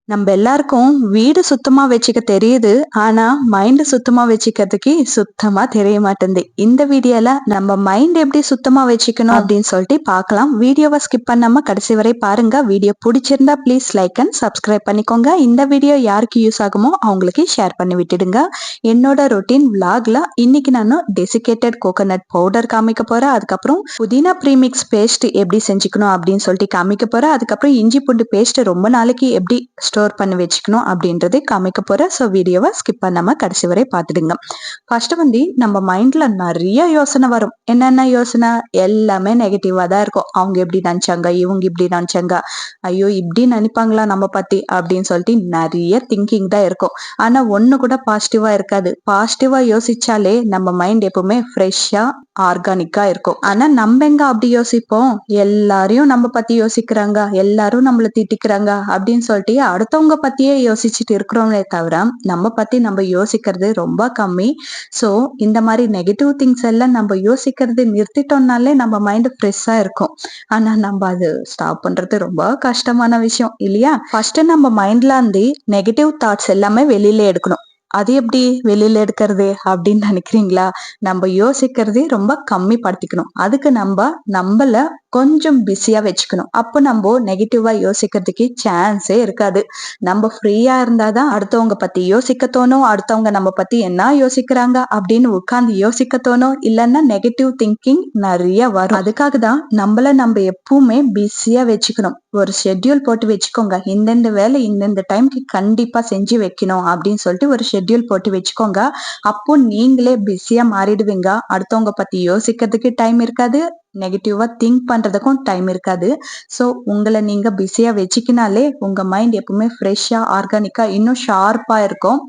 நம்ம எல்லாருக்கும் வீடு சுத்தமா வச்சுக்க தெரியுது. ஆனா, மைண்ட் சுத்தமா வச்சுக்கிறதுக்கு சுத்தமா தெரிய மாட்டேங்குது. இந்த வீடியோல நம்ம மைண்ட் எப்படி சுத்தமா வச்சுக்கணும் அப்படின்னு சொல்லிட்டு பார்க்கலாம். வீடியோவை ஸ்கிப் பண்ணாம கடைசி வரை பாருங்க. வீடியோ பிடிச்சிருந்தா ப்ளீஸ் லைக் அண்ட் சப்ஸ்கிரைப் பண்ணிக்கோங்க. இந்த வீடியோ யாருக்கு யூஸ் ஆகுமோ அவங்களுக்கு ஷேர் பண்ணி விட்டுடுங்க. என்னோட ரொட்டீன் விலாக்ல இன்னைக்கு நான் டெசிகேட்டட் கோகோனட் பவுடர் காமிக்க போறேன். அதுக்கப்புறம் புதினா ப்ரீமிக்ஸ் பேஸ்ட் எப்படி செஞ்சுக்கணும் அப்படின்னு சொல்லிட்டு காமிக்க போறேன். அதுக்கப்புறம் இஞ்சி பூண்டு பேஸ்ட் ரொம்ப நாளைக்கு எப்படி ஸ்டோர் பண்ணி வச்சுக்கணும் அப்படின்றதை காமிக்க போறேன். ஸோ வீடியோவை ஸ்கிப் பண்ணாம கடைசி வரை பார்த்துடுங்க. ஃபர்ஸ்ட் வந்து நம்ம மைண்ட்ல நிறைய யோசனை வரும். என்னென்ன யோசனை? எல்லாமே நெகட்டிவா தான் இருக்கும். அவங்க எப்படி நினைச்சாங்க, இவங்க இப்படி நினைச்சாங்க, ஐயோ இப்படி நினைப்பாங்களா நம்ம பத்தி அப்படின்னு சொல்லிட்டு நிறைய திங்கிங் தான் இருக்கும். ஆனா ஒண்ணு கூட பாசிட்டிவா இருக்காது. பாசிட்டிவா யோசிச்சாலே நம்ம மைண்ட் எப்பவுமே ஃப்ரெஷ்ஷா ஆர்கானிக்கா இருக்கும். ஆனா நம்ம எங்க அப்படி யோசிப்போம்? எல்லாரையும் நம்ம பத்தி யோசிக்கிறாங்க, எல்லாரும் நம்மள திட்டிக்கிறாங்க அப்படின்னு சொல்லிட்டு அடுத்தவங்க பத்தியே யோசிச்சுட்டு இருக்கிறோமே தவிர நம்ம பத்தி நம்ம யோசிக்கிறது ரொம்ப கம்மி. சோ இந்த மாதிரி நெகட்டிவ் திங்ஸ் எல்லாம் நம்ம யோசிக்கிறது நிறுத்திட்டோம்னாலே நம்ம மைண்ட் ஃப்ரெஷ்ஷா இருக்கும். ஆனா நம்ம அது ஸ்டாப் பண்றது ரொம்ப கஷ்டமான விஷயம் இல்லையா? ஃபர்ஸ்ட் நம்ம மைண்ட்ல இருந்து நெகட்டிவ் தாட்ஸ் எல்லாமே வெளியில எடுக்கணும். அது எப்படி வெளியில எடுக்கிறது அப்படின்னு நினைக்கிறீங்களா? நம்ம யோசிக்கிறதே ரொம்ப கம்மி படுத்திக்கணும். அதுக்கு நம்மள கொஞ்சம் பிஸியா வச்சுக்கணும். அப்போ நம்ம நெகட்டிவா யோசிக்கிறதுக்கு சான்ஸே இருக்காது. நம்ம ஃப்ரீயா இருந்தாதான் அடுத்தவங்க பத்தி யோசிக்க தோணும். அடுத்தவங்க நம்ம பத்தி என்ன யோசிக்கிறாங்க அப்படின்னு உட்கார்ந்து யோசிக்க தோணும். இல்லைன்னா நெகட்டிவ் திங்கிங் நிறைய வரும். அதுக்காக தான் நம்ம எப்பவுமே பிஸியா வச்சுக்கணும். ஒரு ஷெட்யூல் போட்டு வச்சுக்கோங்க. இந்தந்த வேலை இந்தந்த டைம்க்கு கண்டிப்பா செஞ்சு வைக்கணும் அப்படின்னு சொல்லிட்டு ஒரு ஷெட்யூல் போட்டு வச்சுக்கோங்க. அப்போ நீங்களே பிஸியா மாறிடுவீங்க. அடுத்தவங்க பத்தி யோசிக்கிறதுக்கு டைம் இருக்காது. நெகட்டிவா திங்க் பண்றதுக்கும் டைம் இருக்காது. சோ உங்களை நீங்க பிஸியா வச்சுக்கினாலே உங்க மைண்ட் எப்பவுமே ஃப்ரெஷ்ஷா ஆர்கானிக்கா இன்னும் ஷார்ப்பா இருக்கும்.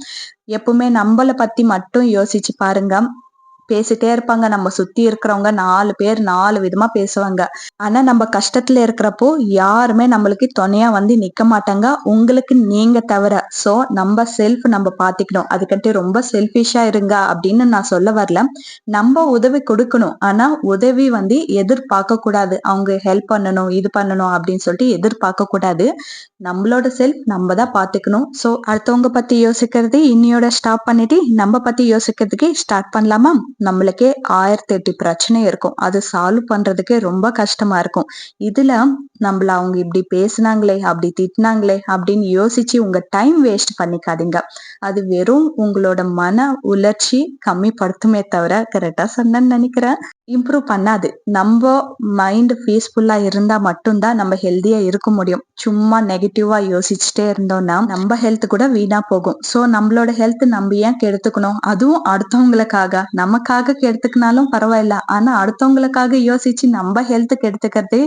எப்பவுமே நம்மள பத்தி மட்டும் யோசிச்சு பாருங்க. பேசிட்டே இருப்பாங்க. நம்ம சுத்தி இருக்கிறவங்க 4 பேர் 4 விதமா பேசுவாங்க. ஆனா நம்ம கஷ்டத்துல இருக்கிறப்போ யாருமே நம்மளுக்கு துணையா வந்து நிக்க மாட்டாங்க. உங்களுக்கு நீங்க தவிர. சோ நம்ம செல்ஃப் நம்ம பாத்துக்கணும். அதுக்கிட்ட ரொம்ப செல்ஃபிஷா இருங்க அப்படின்னு நான் சொல்ல வரல. நம்ம உதவி கொடுக்கணும். ஆனா உதவி வந்து எதிர்பார்க்க கூடாது. அவங்க ஹெல்ப் பண்ணணும், இது பண்ணணும் அப்படின்னு சொல்லிட்டு எதிர்பார்க்க கூடாது. நம்மளோட செல்ஃப் நம்ம தான் பாத்துக்கணும். சோ அடுத்தவங்க பத்தி யோசிக்கிறது இன்னியோட ஸ்டாப் பண்ணிட்டு நம்ம பத்தி யோசிக்கிறதுக்கு ஸ்டார்ட் பண்ணலாமா? நம்மளுக்கே 1008 பிரச்சனை இருக்கும். அது சால்வ் பண்றதுக்கு ரொம்ப கஷ்டமா இருக்கும். இதுல நம்மள அவங்க இப்படி பேசினாங்களே, அப்படி திட்டினாங்களே அப்படின்னு யோசிச்சு உங்க டைம் வேஸ்ட் பண்ணிக்காதீங்க. அது வெறும் உங்களோட மன உளர்ச்சி கம்மிப்படுத்துமே தவிர, கரெக்டா சொன்னேன்னு நினைக்கிறேன், இம்ப்ரூவ் பண்ணாது. நம்ம மைண்ட் பீஸ்ஃபுல்லா இருந்தா மட்டும்தான் நம்ம ஹெல்தியா இருக்க முடியும். சும்மா நெகட்டிவா யோசிச்சுட்டே இருந்தோம்னா நம்ம ஹெல்த் கூட வீணா போகும். சோ நம்மளோட ஹெல்த் நம்ம ஏன் கெடுத்துக்கணும்? அதுவும் அடுத்தவங்களுக்காக. நமக்காக கெடுத்துக்கினாலும் பரவாயில்ல. ஆனா அடுத்தவங்களுக்காக யோசிச்சு நம்ம ஹெல்த் கெடுத்துக்கிறது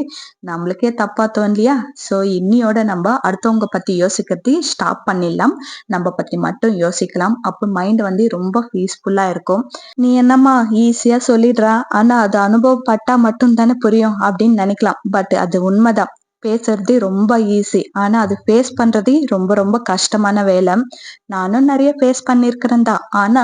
நம்மளுக்கே தப்பா தோணலையா? சோ இன்னியோட நம்ம அடுத்தவங்க பத்தி யோசிக்கிறது ஸ்டாப் பண்ணிடலாம். நம்ம பத்தி மட்டும் யோசிக்கலாம். அப்ப மைண்ட் வந்து ரொம்ப பீஸ்ஃபுல்லா இருக்கும். நீ என்னம்மா ஈஸியா சொல்லிடுறா, ஆனா அது அனுபவப்பட்டா மட்டும் தானே புரியும் அப்படின்னு நினைக்கலாம். பட் அது உண்மைதான். பேசுறது ரொம்ப ஈஸி. ஆனா அது ஃபேஸ் பண்றது ரொம்ப ரொம்ப கஷ்டமான வேலை. நானும் நிறைய ஃபேஸ் பண்ணிருக்கிறேன் தான். ஆனா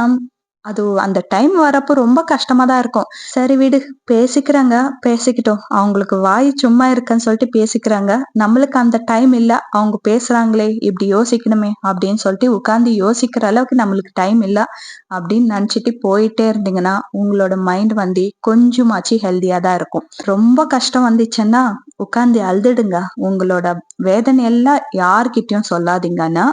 அது அந்த டைம் வரப்போ ரொம்ப கஷ்டமா தான் இருக்கும். சரி விடு, பேசிக்கிறாங்க, பேசிக்கிட்டோம். அவங்களுக்கு வாய் சும்மா இருக்கன்னு சொல்லிட்டு பேசிக்கிறாங்க. நம்மளுக்கு அந்த டைம் இல்ல. அவங்க பேசுறாங்களே, இப்படி யோசிக்கணுமே அப்படின்னு சொல்லிட்டு உட்கார்ந்து யோசிக்கிற அளவுக்கு நம்மளுக்கு டைம் இல்ல அப்படின்னு நினைச்சிட்டு போயிட்டே இருந்தீங்கன்னா உங்களோட மைண்ட் வந்து கொஞ்சமாச்சு ஹெல்தியா தான் இருக்கும். ரொம்ப கஷ்டம் வந்துச்சுன்னா உட்கார்ந்து அழுதுடுங்க. உங்களோட வேதனை எல்லாம் யார்கிட்டயும் சொல்லாதீங்கன்னா,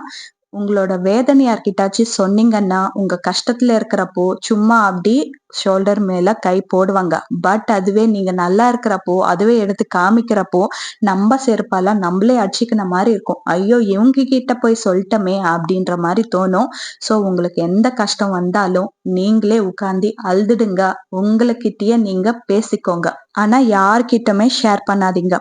உங்களோட வேதனை யார்கிட்டாச்சும் சொன்னீங்கன்னா உங்க கஷ்டத்துல இருக்கிறப்போ சும்மா அப்படி ஷோல்டர் மேல கை போடுவாங்க. பட் அதுவே நீங்க நல்லா இருக்கிறப்போ அதுவே எடுத்து காமிக்கிறப்போ நம்ம செருப்பால நம்மளே அடிச்சுக்கின மாதிரி இருக்கும். ஐயோ இவங்க கிட்ட போய் சொல்லிட்டோமே அப்படின்ற மாதிரி தோணும். சோ உங்களுக்கு எந்த கஷ்டம் வந்தாலும் நீங்களே உட்கார்ந்து அழுதுடுங்க. உங்களுக்கிட்டயே நீங்க பேசிக்கோங்க. ஆனா யார்கிட்டயுமே ஷேர் பண்ணாதீங்க.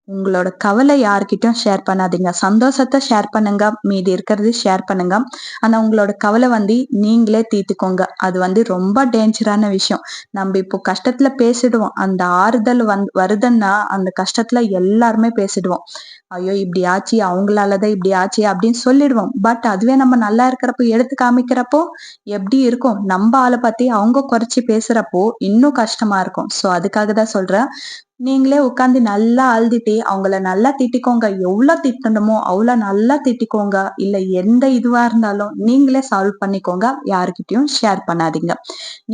உங்களோட கவலை யார்கிட்டயும் ஷேர் பண்ணாதீங்க. சந்தோஷத்தை ஷேர் பண்ணுங்க. மீதி இருக்கிறது ஷேர் பண்ணுங்க. ஆனா உங்களோட கவலை வந்து நீங்களே தீர்த்துக்கோங்க. அது வந்து ரொம்ப டேஞ்சரான விஷயம். நம்ம இப்போ கஷ்டத்துல பேசிடுவோம். அந்த ஆறுதல் வருதுன்னா அந்த கஷ்டத்துல எல்லாருமே பேசிடுவோம். ஐயோ இப்படி ஆச்சு, அவங்களாலதான் இப்படி ஆச்சு அப்படின்னு சொல்லிடுவோம். பட் அதுவே நம்ம நல்லா இருக்கிறப்போ எடுத்து காமிக்கிறப்போ எப்படி இருக்கும்? நம்ம ஆளை பத்தி அவங்க குறைச்சு பேசுறப்போ இன்னும் கஷ்டமா இருக்கும். சோ அதுக்காக தான் சொல்றேன், நீங்களே உட்காந்து நல்லா அழுதுட்டு அவங்கள நல்லா திட்டிக்கோங்க. எவ்வளோ திட்டணுமோ அவ்வளோ நல்லா திட்டிக்கோங்க. இல்ல எந்த இதுவா இருந்தாலும் நீங்களே சால்வ் பண்ணிக்கோங்க. யாருக்கிட்டயும் ஷேர் பண்ணாதீங்க.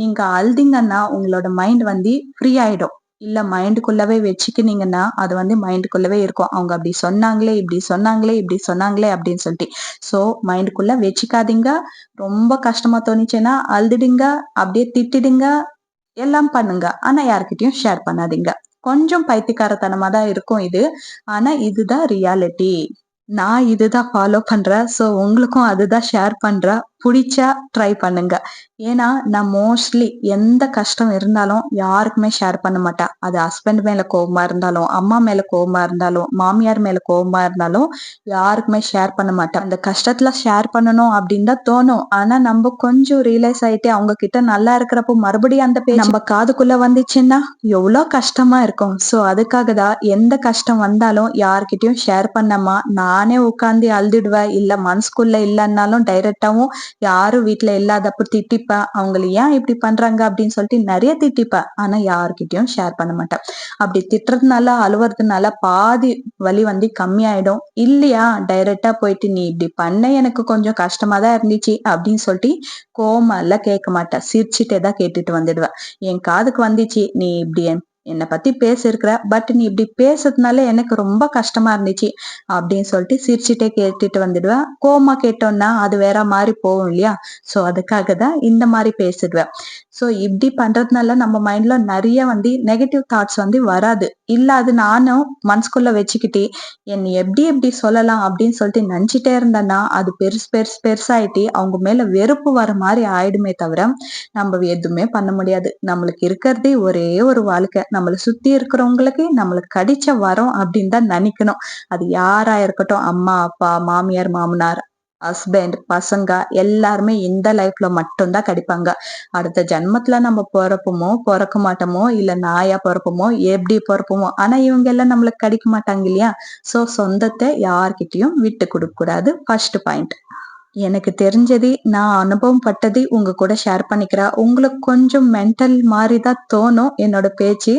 நீங்க அழுதீங்கன்னா உங்களோட மைண்ட் வந்து ஃப்ரீ ஆயிடும். இல்ல மைண்டுக்குள்ளவே வச்சுக்கினீங்கன்னா அது வந்து மைண்டுக்குள்ளவே இருக்கும். அவங்க அப்படி சொன்னாங்களே, இப்படி சொன்னாங்களே, இப்படி சொன்னாங்களே அப்படின்னு சொல்லிட்டு. ஸோ மைண்டுக்குள்ள வச்சுக்காதீங்க. ரொம்ப கஷ்டமா தோணுச்சுன்னா அழுதுடுங்க, அப்படியே திட்டிடுங்க, எல்லாம் பண்ணுங்க. ஆனா யார்கிட்டயும் ஷேர் பண்ணாதீங்க. கொஞ்சம் பைத்தியக்காரத்தனமா தான் இருக்கும் இது. ஆனா இதுதான் ரியாலிட்டி. நான் இதுதான் ஃபாலோ பண்றேன். ஸோ உங்களுக்கும் அதுதான் ஷேர் பண்றேன். புடிச்சா ட்ரை பண்ணுங்க. ஏன்னா நான் மோஸ்ட்லி எந்த கஷ்டம் இருந்தாலும் யாருக்குமே ஷேர் பண்ண மாட்டேன். அது ஹஸ்பண்ட் மேல கோவமா இருந்தாலும், அம்மா மேல கோவமா இருந்தாலும், மாமியார் மேல கோவமா இருந்தாலும் யாருக்குமே ஷேர் பண்ண மாட்டேன். அந்த கஷ்டத்துல ஷேர் பண்ணணும் அப்படின்னு தான் தோணும். ஆனா நம்ம கொஞ்சம் ரியலைஸ் ஆயிட்டு அவங்க கிட்ட நல்லா இருக்கிறப்போ மறுபடியும் அந்த பேச்சு நம்ம காதுக்குள்ள வந்துச்சுன்னா எவ்வளோ கஷ்டமா இருக்கும். ஸோ அதுக்காக தான் எந்த கஷ்டம் வந்தாலும் யார்கிட்டயும் ஷேர் பண்ணாம நானே உட்காந்து அழுதுடுவேன். இல்ல மனசுக்குள்ள இல்லைன்னாலும் டைரக்டாவும் யாரும் வீட்ல இல்லாதப்ப திட்டிப்பேன். அவங்கள ஏன் இப்படி பண்றாங்க அப்படின்னு சொல்லிட்டு நிறைய திட்டிப்பேன். ஆனா யார்கிட்டயும் ஷேர் பண்ண மாட்டேன். அப்படி திட்டுறதுனால, அழுவுறதுனால பாதி வலி வந்து கம்மியாயிடும். இல்லையா டைரக்டா போயிட்டு நீ இப்படி பண்ண எனக்கு கொஞ்சம் கஷ்டமா தான் இருந்துச்சு அப்படின்னு சொல்லிட்டு கோவமா எல்லாம் கேட்க மாட்டேன். சிரிச்சுட்டே தான் கேட்டுட்டு வந்துடுவேன். என் காதுக்கு வந்துச்சு நீ இப்படி என்னை பத்தி பேசியிருக்கிற. பட் நீ இப்படி பேசுறதுனால எனக்கு ரொம்ப கஷ்டமா இருந்துச்சு அப்படின்னு சொல்லிட்டு சிரிச்சுட்டே கேட்டுட்டு வந்துடுவேன். கோவமா கேட்டோம்னா அது வேற மாதிரி போகும் இல்லையா? சோ அதுக்காக தான் இந்த மாதிரி பேசிடுவேன். சோ இப்படி பண்றதுனால நம்ம மைண்ட்ல நிறைய வந்து நெகட்டிவ் தாட்ஸ் வந்து வராது. இல்ல அது நானும் மனசுக்குள்ள வச்சுக்கிட்டு என்னை எப்படி எப்படி சொல்லலாம் அப்படின்னு சொல்லிட்டு நினைச்சிட்டே இருந்தேன்னா அது பெருசாயிட்டு அவங்க மேல வெறுப்பு வர மாதிரி ஆயிடுமே தவிர நம்ம எதுவுமே பண்ண முடியாது. நம்மளுக்கு இருக்கிறதே ஒரே ஒரு வாழ்க்கை. நம்மளை சுத்தி இருக்கிறவங்களுக்கு நம்மளுக்கு கிடைச்ச வரம் அப்படின்னு தான் நினைக்கணும். அது யாரா இருக்கட்டும், அம்மா அப்பா, மாமியார் மாமனார், ஹஸ்பண்ட், பசங்க எல்லாருமே இந்த லைஃப்ல மட்டும்தான் கிடைப்பாங்க. அடுத்த ஜென்மத்துல நம்ம பொறப்போமோ பொறக்க மாட்டோமோ, இல்ல நாயா பொறப்போமோ எப்படி பொறப்போமோ, ஆனா இவங்க எல்லாம் நம்மளுக்கு கிடைக்க மாட்டாங்க இல்லையா? சோ சொந்தத்தை யார்கிட்டயும் விட்டு கொடுக்க கூடாது. First point. எனக்கு தெரிஞ்சது, நான் அனுபவம் பட்டது உங்க கூட ஷேர் பண்ணிக்கிறேன். உங்களுக்கு கொஞ்சம் மென்டல் மாரி தான் தோணும் என்னோட பேச்சு.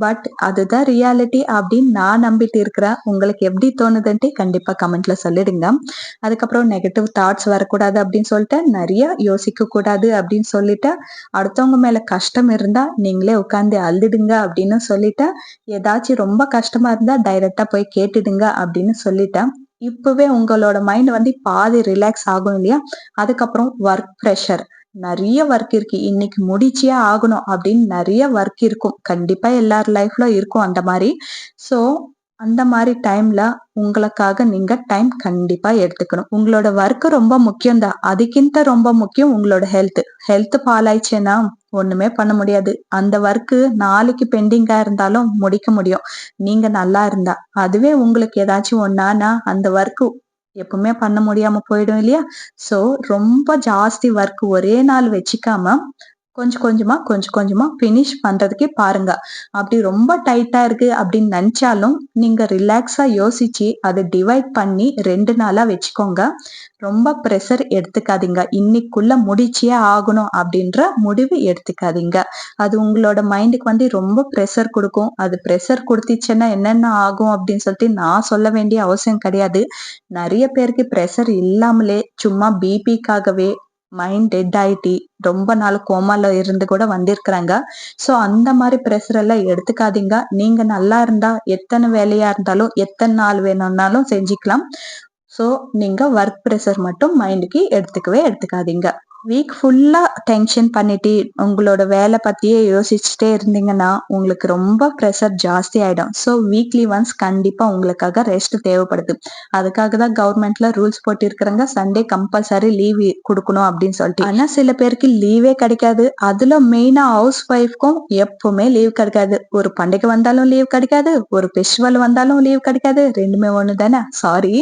பட் அதுதான் ரியாலிட்டி அப்படின்னு நான் நம்பிட்டு இருக்கிறேன். உங்களுக்கு எப்படி தோணுதுன்ட்டு கண்டிப்பா கமெண்ட்ல சொல்லிடுங்க. அதுக்கப்புறம் நெகட்டிவ் தாட்ஸ் வரக்கூடாது அப்படின்னு சொல்லிட்டு, நிறைய யோசிக்க கூடாது அப்படின்னு சொல்லிட்டு, அடுத்தவங்க மேல கஷ்டம் இருந்தா நீங்களே உட்கார்ந்து அழுதுடுங்க அப்படின்னு சொல்லிட்டு, ஏதாச்சும் ரொம்ப கஷ்டமா இருந்தா டைரக்டா போய் கேட்டுடுங்க அப்படின்னு சொல்லிட்டேன். இப்பவே உங்களோட மைண்ட் வந்து பாதி ரிலாக்ஸ் ஆகும் இல்லையா? அதுக்கப்புறம் ஒர்க் ப்ரெஷர். நிறைய ஒர்க் இருக்கு. இன்னைக்கு முடிச்சே ஆகணும் அப்படின்னு நிறைய ஒர்க் இருக்கும். கண்டிப்பா எல்லார் லைஃப்ல இருக்கும் அந்த மாதிரி. சோ அந்த மாதிரி டைம்ல உங்களுக்காக நீங்க டைம் கண்டிப்பா எடுத்துக்கணும். உங்களோட ஒர்க் ரொம்ப முக்கியம் தான். அதுக்கிட்ட ரொம்ப முக்கியம் உங்களோட ஹெல்த். ஹெல்த் பாலாயிடுச்சுன்னா ஒண்ணுமே பண்ண முடியாது. அந்த ஒர்க் நாளைக்கு பெண்டிங்கா இருந்தாலும் முடிக்க முடியும். நீங்க நல்லா இருந்தா. அதுவே உங்களுக்கு ஏதாச்சும் ஒண்ணானா அந்த ஒர்க் எப்பவுமே பண்ண முடியாம போயிடும் இல்லையா? சோ ரொம்ப ஜாஸ்தி ஒர்க் ஒரே நாள் வச்சுக்காம கொஞ்சம் கொஞ்சமா பினிஷ் பண்றதுக்கே பாருங்க. அப்படி ரொம்ப டைட்டா இருக்கு அப்படின்னு நினைச்சாலும் நீங்க ரிலாக்ஸா யோசிச்சு அதை டிவைட் பண்ணி 2 நாளா வச்சுக்கோங்க. ரொம்ப ப்ரெஷர் எடுத்துக்காதீங்க. இன்னைக்குள்ள முடிச்சே ஆகணும் அப்படின்ற முடிவு எடுத்துக்காதீங்க. அது உங்களோட மைண்டுக்கு வந்து ரொம்ப ப்ரெஷர் கொடுக்கும். அது ப்ரெஷர் கொடுத்துச்சுன்னா என்னென்ன ஆகும் அப்படின்னு சொல்லிட்டு நான் சொல்ல வேண்டிய அவசியம் கிடையாது. நிறைய பேருக்கு ப்ரெஷர் இல்லாமலே சும்மா பிபிக்காகவே மைண்ட் டெட் ஆயிட்டு ரொம்ப நாள் கோமால இருந்து கூட வந்திருக்கிறாங்க. சோ அந்த மாதிரி ப்ரெஷர் எல்லாம் எடுத்துக்காதீங்க. நீங்க நல்லா இருந்தா எத்தனை வேலையா இருந்தாலும் எத்தனை நாள் வேணும்னாலும் செஞ்சுக்கலாம். சோ நீங்க ஒர்க் ப்ரெஷர் மட்டும் மைண்டுக்கு எடுத்துக்கவே எடுத்துக்காதீங்க. வீக் ஃபுல்லா டென்ஷன் பண்ணிட்டு உங்களோட வேலை பத்தியே யோசிச்சுட்டே இருந்தீங்கன்னா உங்களுக்கு ரொம்ப ப்ரெஷர் ஜாஸ்தி ஆயிடும். ஸோ வீக்லி ஒன்ஸ் கண்டிப்பா உங்களுக்காக ரெஸ்ட் தேவைப்படுது. அதுக்காக தான் கவர்மெண்ட்ல ரூல்ஸ் போட்டு இருக்கிறாங்க. சண்டே கம்பல்சரி லீவ் கொடுக்கணும் அப்படின்னு சொல்லிட்டு. ஆனா சில பேருக்கு லீவே கிடைக்காது. அதுல மெயினா ஹவுஸ் ஒய்ஃப்க்கும் எப்பவுமே லீவ் கிடைக்காது. ஒரு பண்டிகை வந்தாலும் லீவ் கிடைக்காது, ஒரு ஃபெஸ்டிவல் வந்தாலும் லீவ் கிடைக்காது. ரெண்டுமே ஒண்ணு தானே. சாரி,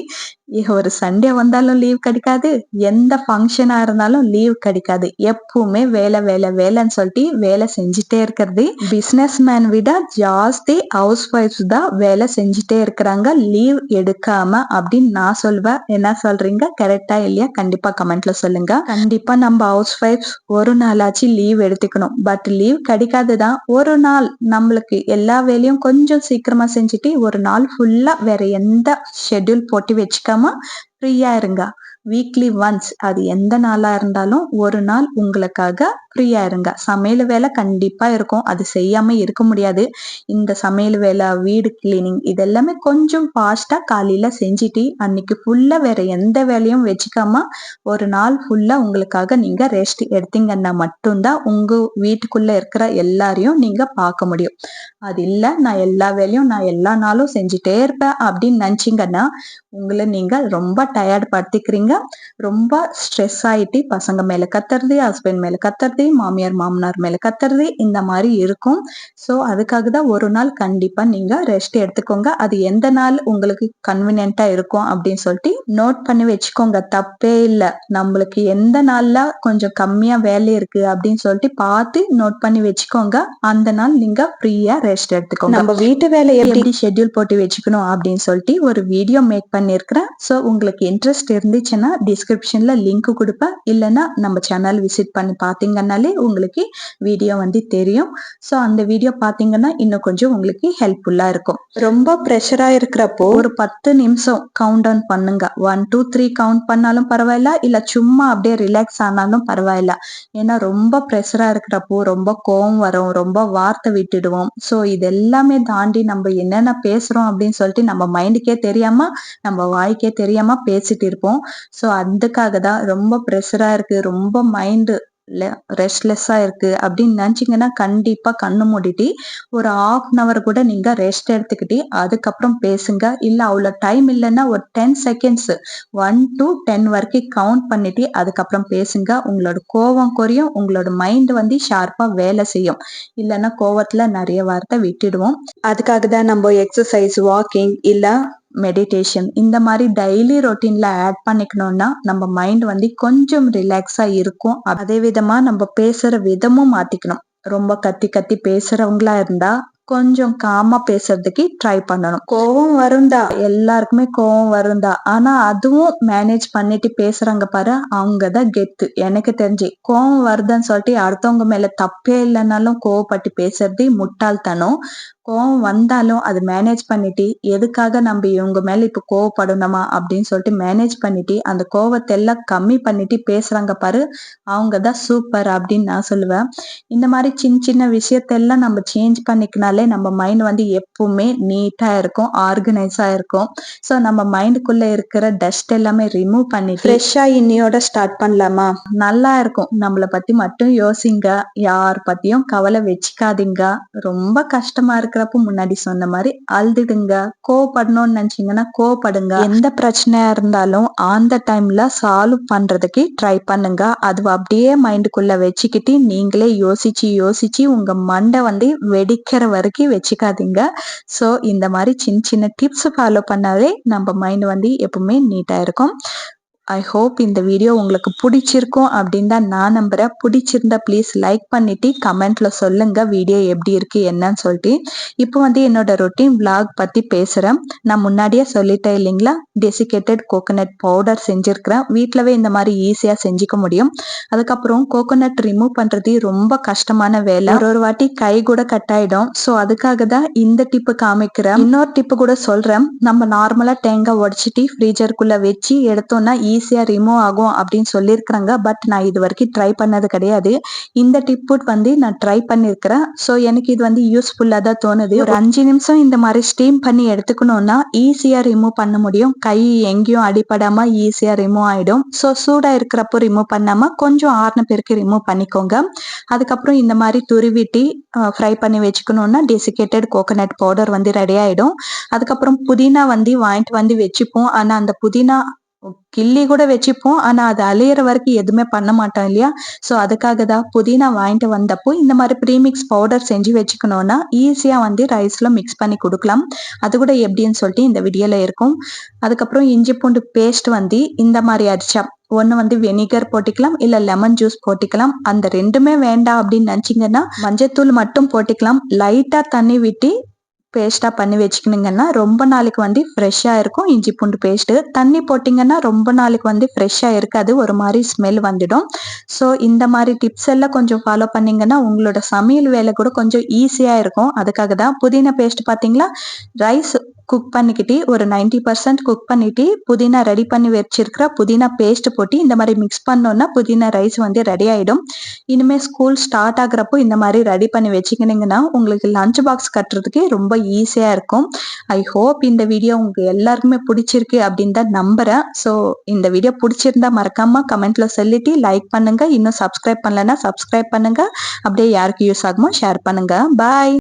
ஒரு சண்டே வந்தாலும் லீவ் கிடைக்காது, எந்த ஃபங்க்ஷனா இருந்தாலும் லீவ் கிடைக்காது. எப்பவுமே வேலை வேலை வேலைன்னு சொல்லிட்டு வேலை செஞ்சுட்டே இருக்கிறது. பிசினஸ் மேன் விட ஜாஸ்தி ஹவுஸ் ஒய்ஃப்ஸ் தான் வேலை செஞ்சுட்டே இருக்கிறாங்க லீவ் எடுக்காம அப்படின்னு நான் சொல்வேன். என்ன சொல்றீங்க? கரெக்டா இல்லையா? கண்டிப்பா கமெண்ட்ல சொல்லுங்க. கண்டிப்பா நம்ம ஹவுஸ் ஒய்ஃப்ஸ் ஒரு நாளாச்சு லீவ் எடுத்துக்கணும். பட் லீவ் கிடைக்காதுதான். ஒரு நாள் நம்மளுக்கு எல்லா வேலையும் கொஞ்சம் சீக்கிரமா செஞ்சுட்டு ஒரு நாள் ஃபுல்லா வேற எந்த ஷெட்யூல் போட்டு வச்சுக்காம ஃப்ரீயா இருங்க. வீக்லி ஒன்ஸ் அது எந்த நாளா இருந்தாலும் ஒரு நாள் உங்களுக்காக ஃப்ரீயா இருங்க. சமையல் வேலை கண்டிப்பா இருக்கும், அது செய்யாம இருக்க முடியாது. இந்த சமையல் வேலை, வீடு கிளீனிங் இதெல்லாமே கொஞ்சம் ஃபாஸ்டா காலையில செஞ்சுட்டு அன்னைக்கு ஃபுல்லா வேற எந்த வேலையும் வச்சுக்காம ஒரு நாள் ஃபுல்லா உங்களுக்காக நீங்க ரெஸ்ட் எடுத்தீங்கன்னா மட்டும்தான் உங்க வீட்டுக்குள்ள இருக்கிற எல்லாரையும் நீங்க பார்க்க முடியும். அது இல்ல நான் எல்லா வேலையும் நான் எல்லா நாளும் செஞ்சுட்டே இருப்பேன் அப்படின்னு நினைச்சீங்கன்னா உங்களை நீங்க ரொம்ப டயர்ட் படுத்திக்கிறீங்க. ரொம்ப ஸ்ட்ரெஸ் ஆயிட்டு பசங்க மேல கத்துறது, ஹஸ்பண்ட் மேல கத்துறது, மாமியார் மாமனார் மேல கத்துறது இந்த மாதிரி இருக்கும். ஸோ அதுக்காக தான் ஒரு நாள் கண்டிப்பா நீங்க ரெஸ்ட் எடுத்துக்கோங்க. அது எந்த நாள் உங்களுக்கு கன்வீனியன்ட்டா இருக்கும் அப்படின்னு சொல்லிட்டு நோட் பண்ணி வச்சுக்கோங்க. தப்பே இல்லை. நம்மளுக்கு எந்த நாள்ல கொஞ்சம் கம்மியா வேலை இருக்கு அப்படின்னு சொல்லிட்டு பார்த்து நோட் பண்ணி வச்சுக்கோங்க. அந்த நாள் நீங்க ஃப்ரீயா ரெஸ்ட் எடுத்துக்கோங்க. நம்ம வீட்டு வேலையை எப்படி ஷெட்யூல் போட்டு வச்சுக்கணும் அப்படின்னு சொல்லிட்டு ஒரு வீடியோ மேக் பண்ணியிருக்கிறேன். ஸோ உங்களுக்கு இன்ட்ரெஸ்ட் இருந்துச்சுன்னா டிஸ்கிரிப்ஷன்ல லிங்க் கொடுப்பேன். இல்லைன்னா நம்ம சேனல் விசிட் பண்ணி பார்த்தீங்கன்னாலே உங்களுக்கு வீடியோ தெரியும். ஸோ அந்த வீடியோ பார்த்தீங்கன்னா இன்னும் கொஞ்சம் உங்களுக்கு ஹெல்ப்ஃபுல்லா இருக்கும். ரொம்ப ப்ரெஷரா இருக்கிறப்போ ஒரு 10 நிமிஷம் கவுண்ட் டவுன் பண்ணுங்க. 1 2 3 கவுண்ட் பண்ணாலும் பரவாயில்ல, இல்ல சும்மா அப்படியே ரிலாக்ஸ் ஆனாலும் பரவாயில்ல. ஏன்னா ரொம்ப ப்ரெஷரா இருக்கிறப்போ ரொம்ப கோவம் வரும், ரொம்ப வார்த்தை விட்டுடுவோம். ஸோ இது எல்லாமே தாண்டி நம்ம என்னென்ன பேசுறோம் அப்படின்னு சொல்லிட்டு நம்ம மைண்டுக்கே தெரியாம நம்ம வாய்க்கே தெரியாம பேசிட்டு இருப்போம். ஸோ அதுக்காக தான் ரொம்ப ப்ரெஷரா இருக்கு, ரொம்ப மைண்டு ரெஸ்ட்லெஸ்ஸா இருக்கு அப்படின்னு நினைச்சீங்கன்னா கண்டிப்பா கண்ணு மூடிட்டு ஒரு 1/2 கூட நீங்க ரெஸ்ட் எடுத்துக்கிட்டு அதுக்கப்புறம் பேசுங்க. இல்ல அவ்வளோ டைம் இல்லைன்னா ஒரு 10 செகண்ட்ஸ் 1 to 10 வரைக்கும் கவுண்ட் பண்ணிட்டு அதுக்கப்புறம் பேசுங்க. உங்களோட கோவம் குறையும், உங்களோட மைண்ட் ஷார்ப்பா வேலை செய்யும். இல்லைன்னா கோவத்துல நிறைய வார்த்தை விட்டுடுவோம். அதுக்காக தான் நம்ம எக்ஸசைஸ், வாக்கிங் இல்ல மெடிடேஷன் இந்த மாதிரி டெய்லி ரொட்டீன்ல ஆட் பண்ணிக்கணும்னா நம்ம மைண்ட் கொஞ்சம் ரிலாக்ஸா இருக்கும். அதே விதமா நம்ம பேசுற விதமும் மாத்திக்கணும். ரொம்ப கத்தி கத்தி பேசுறவங்களா இருந்தா கொஞ்சம் காமா பேசுறதுக்கு ட்ரை பண்ணணும். கோவம் வருந்தா, எல்லாருக்குமே கோவம் வருந்தா. ஆனா அதுவும் மேனேஜ் பண்ணிட்டு பேசுறாங்க பாரு, அவங்கதான் கெத்து. எனக்கு தெரிஞ்சு கோவம் வருதுன்னு சொல்லிட்டு அடுத்தவங்க மேல தப்பே இல்லைன்னாலும் கோவப்பட்டு பேசுறது முட்டாள்தனம். கோவம் வந்தாலும் அது மேனேஜ் பண்ணிட்டு எதுக்காக நம்ம இவங்க மேல இப்ப கோவப்படணுமா அப்படின்னு சொல்லிட்டு மேனேஜ் பண்ணிட்டு அந்த கோவத்தை எல்லாம் கம்மி பண்ணிட்டு பேசுறாங்க பாரு, அவங்கதான் சூப்பர் அப்படின்னு நான் சொல்லுவேன். இந்த மாதிரி சின்ன சின்ன விஷயத்தெல்லாம் நம்ம சேஞ்ச் பண்ணிக்கினாலே நம்ம மைண்ட் எப்பவுமே நீட்டா இருக்கும், ஆர்கனைஸா இருக்கும். ஸோ நம்ம மைண்டுக்குள்ள இருக்கிற டஸ்ட் எல்லாமே ரிமூவ் பண்ணி ஃப்ரெஷ்ஷா இன்னையோட ஸ்டார்ட் பண்ணலாமா? நல்லா இருக்கும். நம்மளை பத்தி மட்டும் யோசிங்க, யார் பத்தியும் கவலை வச்சுக்காதீங்க. ரொம்ப கஷ்டமா இருக்கிறப்ப முன்னாடி சொன்ன மாதிரி அழுதுடுங்க, கோவப்படணும்னு நினைச்சீங்கன்னா கோவப்படுங்க. எந்த பிரச்சனையா இருந்தாலும் அந்த டைம்ல சால்வ் பண்றதுக்கு ட்ரை பண்ணுங்க. அது அப்படியே மைண்டுக்குள்ள வச்சுக்கிட்டு நீங்களே யோசிச்சு யோசிச்சு உங்க மண்டை வெடிக்கிற வரைக்கும் வச்சுக்காதீங்க. ஸோ இந்த மாதிரி சின்ன சின்ன டிப்ஸ் ஃபாலோ பண்ணாலே நம்ம மைண்ட் எப்பவுமே நீட்டா இருக்கும். ஐ ஹோப் இந்த வீடியோ உங்களுக்கு பிடிச்சிருக்கும் அப்படின்னு தான் நான் நம்புறேன். பிடிச்சிருந்தா ப்ளீஸ் லைக் பண்ணிட்டு கமெண்ட்ல சொல்லுங்க வீடியோ எப்படி இருக்கு என்னன்னு சொல்லிட்டு. இப்போ என்னோட ரொட்டீன் vlog பத்தி பேசுறேன். நான் முன்னாடியே சொல்லிட்டேன் இல்லைங்களா, டெசிகேட்டட் கோகோனட் பவுடர் செஞ்சிருக்கிறேன். வீட்டிலவே இந்த மாதிரி ஈஸியா செஞ்சுக்க முடியும். அதுக்கப்புறம் கோகோனட் ரிமூவ் பண்றது ரொம்ப கஷ்டமான வேலை. ஒரு வாட்டி கை கூட கட் ஆயிடும். ஸோ அதுக்காக தான் இந்த டிப்பு காமிக்கிறேன். இன்னொரு டிப்பு கூட சொல்றேன். நம்ம நார்மலா தேங்காய் உடைச்சிட்டு ஃப்ரீஜருக்குள்ள வச்சு எடுத்தோம்னா ஈஸியா ரிமூவ் ஆகும் அப்படின்னு சொல்லியிருக்கிறாங்க. பட் நான் இது வரைக்கும் ட்ரை பண்ணது கிடையாது. இந்த டிப் நான் ட்ரை பண்ணிருக்கிறேன். ஸோ எனக்கு இது யூஸ்ஃபுல்லா தான் தோணுது. ஒரு 5 நிமிஷம் இந்த மாதிரி ஸ்டீம் பண்ணி எடுத்துக்கணும்னா ஈஸியா ரிமூவ் பண்ண முடியும். கை எங்கேயும் அடிபடாம ஈஸியா ரிமூவ் ஆயிடும். ஸோ சூடா இருக்கிறப்போ ரிமூவ் பண்ணாம கொஞ்சம் ஆறுன பிறகு ரிமூவ் பண்ணிக்கோங்க. அதுக்கப்புறம் இந்த மாதிரி துருவிட்டு ஃப்ரை பண்ணி வச்சுக்கணும்னா டெசிகேட்டட் கோகோனட் பவுடர் ரெடி ஆயிடும். அதுக்கப்புறம் புதினா வாங்கிட்டு வச்சுப்போம். ஆனா அந்த புதினா கிள்ளி கூட வச்சுப்போம். ஆனா அது அழியிற வரைக்கும் எதுவுமே பண்ண மாட்டோம் இல்லையா? ஸோ அதுக்காக தான் புதினா வாங்கிட்டு வந்தப்போ இந்த மாரி ப்ரீமிக்ஸ் பவுடர் செஞ்சு வச்சுக்கணும்னா, ஈஸியா வந்து ரைஸ்ல மிக்ஸ் பண்ணி குடுக்கலாம். அது கூட எப்படின்னு சொல்லிட்டு இந்த வீடியோல இருக்கும். அதுக்கப்புறம் இஞ்சி பூண்டு பேஸ்ட் வந்து இந்த மாரி அடிச்சா ஒண்ணு வந்து வினிகர் போட்டுக்கலாம், இல்ல லெமன் ஜூஸ் போட்டுக்கலாம். அந்த 2மே வேண்டாம் அப்படின்னு நெனச்சீங்கன்னா, மஞ்சத்தூள் மட்டும் போட்டுக்கலாம். லைட்டா தண்ணி விட்டு பேஸ்ட்டா பண்ணி வச்சுக்கினீங்கன்னா, ரொம்ப நாளைக்கு வந்து ஃப்ரெஷ்ஷா இருக்கும் இஞ்சி பூண்டு பேஸ்ட்டு. தண்ணி போட்டீங்கன்னா, ரொம்ப நாளைக்கு வந்து ஃப்ரெஷ்ஷா இருக்காது. ஒரு மாரி ஸ்மெல் வந்துடும். ஸோ இந்த மாரி டிப்ஸ் எல்லாம் கொஞ்சம் ஃபாலோ பண்ணீங்கன்னா, உங்களோட சமையல் வேலை கூட கொஞ்சம் ஈஸியா இருக்கும். அதுக்காக தான் புதினா பேஸ்ட் பார்த்தீங்களா? ரைஸ் குக் பண்ணிக்கிட்டு ஒரு 90% குக் பண்ணிட்டு, புதினா ரெடி பண்ணி வச்சிருக்கிற புதினா பேஸ்ட் போட்டு இந்த மாரி மிக்ஸ் பண்ணோம்னா, புதினா ரைஸ் வந்து ரெடி ஆயிடும். இனிமே ஸ்கூல் ஸ்டார்ட் ஆகுறப்போ இந்த மாரி ரெடி பண்ணி வச்சுக்கினீங்கன்னா, உங்களுக்கு லஞ்ச் பாக்ஸ் கட்டுறதுக்கு ரொம்ப ஈஸியா இருக்கும். ஐ ஹோப் இந்த வீடியோ உங்க எல்லாருக்குமே பிடிச்சிருக்கு அப்படின்னு தான் நம்புறேன். ஸோ இந்த வீடியோ பிடிச்சிருந்தா மறக்காம கமெண்ட்ல சொல்லிட்டு லைக் பண்ணுங்க. இன்னும் சப்ஸ்கிரைப் பண்ணலன்னா சப்ஸ்கிரைப் பண்ணுங்க. அப்படியே யாருக்கு யூஸ் ஆகுமோ ஷேர் பண்ணுங்க. பாய்.